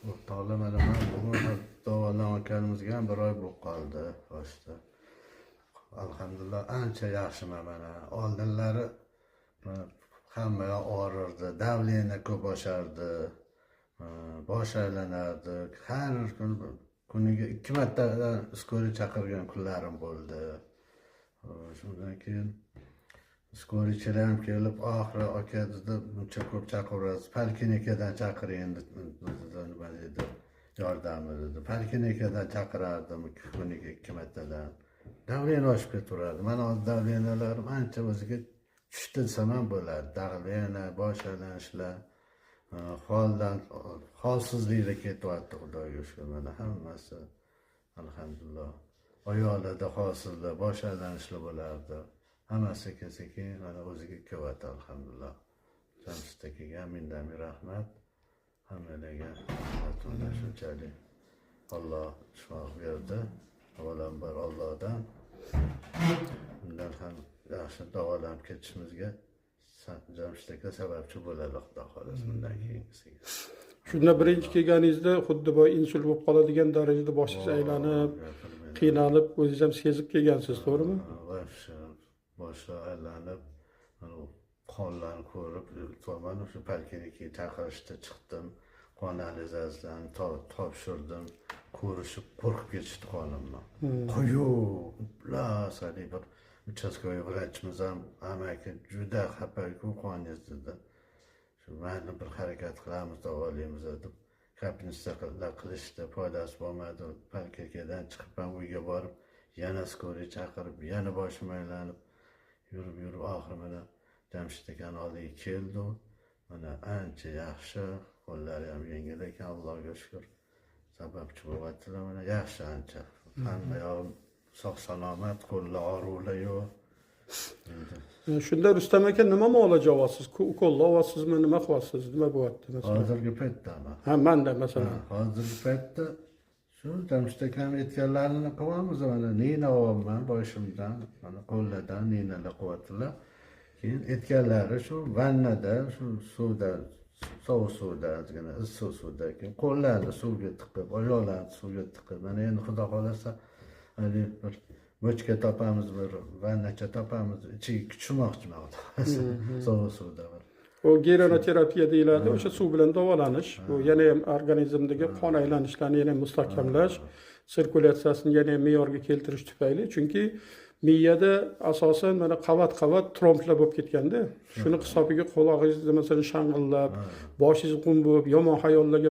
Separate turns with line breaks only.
O'rtoqlar, mana men bugun davolanayotganimizga ham 1 oy bo'lib qoldi boshida. Alhamdulillah ancha yaxshiman mana. Oldinlari hamma yoq og'rirdi, davleniya ko'p oshardi, bosh aylanardi. Har kun kuniga 2 martadan skoriy chaqirgan kunlarim bo'ldi. Shundan keyin skorichilar ham kelib, oxiri aka dedi, buncha ko'p chaqirasiz, polklinikadan chaqiring endi nima dedi, yordami dedi. Polklinikadan chaqirardim kuniga 2 martadan. Davleniya oshib ketaveradi. Mana davleniyalarim ancha o'ziga tushdi desam ham bo'ladi. Davleniya, bosh aylanishlar, holsizliklar ketyapti, Xudoga shukr. Mana hammasi alhamdulillah. Oyoqlarda holsizlar, bosh aylanishlar bo'lardi. Hammasi sekin-sekin mana o'ziga kelyapti alhamdulillah. Jamshid akaga mindan rahmat. Hammalarga rahmat shunchalik. Alloh shifo berdi. Avvalambor Allohdan bundan ham yaxshi davolanib ketishimizga Jamshid aka sababchi bo'ladi, Xudo xohlasa bundan keyingisiga.
Shunda birinchi kelganingizda xuddi bu insult bo'lib qoladigan darajada boshingiz aylanib, qiynalib, o'zingiz ham sezib kelgansiz, to'g'rimi?
Boshi aylanib, qonlarni ko'rib, mana shu polklinikaga chaqirishda chiqdim. Qon analizasidan topshirdim. Ko'rishib qo'rqib ketishdi qonimni. Quyuq, bir uchastkovoy vrachimiz ham amaki juda xafa-ku qoningiz dedi. Shu mayli bir harakat qilamiz, davolaymiz deb kapinista qilishdi, foydasi bo'lmadi. Polklinikadan chiqib ham uyga borib, yana skoriy chaqirib, yana boshim aylanib, yurib oxiri mana Jamshid akani oldiga keldi. Mana ancha yaxshi, qo'llari ham yengil ekan, Allohga shukr. Sababchi bo'lyaptilar, mana yaxshi ancha. Hamma yog'im sog' salomat, qo'llar og'ruvlar yo'q.
Shunda Rustam aka nima muolaja olyapsiz? Ukollayapsizmi, nima qilyapsiz? Nima bo'lyapti masalan?
Hozirgi paytdami?
Ha, menda masalan.
Hozirgi paytda shu Jamshid akam aytganlarini qilyapmiz. Mana nina olyapman boshimdan, mana qo'llardan ninalar qilyaptilar. Keyin aytganlari shu vannada, shu suvda, sovuq suvda, issiq suvda, keyin qo'llarni suvga tiqib, oyoqlarni suvga tiqib, mana endi Xudo xolasa bir bochka topamiz, bir vannacha topamiz, ichiga tushmoqchiman, sovuq suvda.
O geronoterapiya deyiladi, o'sha suv bilan davolanish. Bu yana ham organizmdagi qon aylanishlarini yana mustahkamlash, sirkulyatsiyasini yana me'yorga keltirish tufayli. Chunki miyada asosan mana qavat-qavat tromblar bo'lib ketganda, shuni hisobiga qulog'ingiz masalan shang'illab, boshingiz qum bo'lib, yomon xayollarga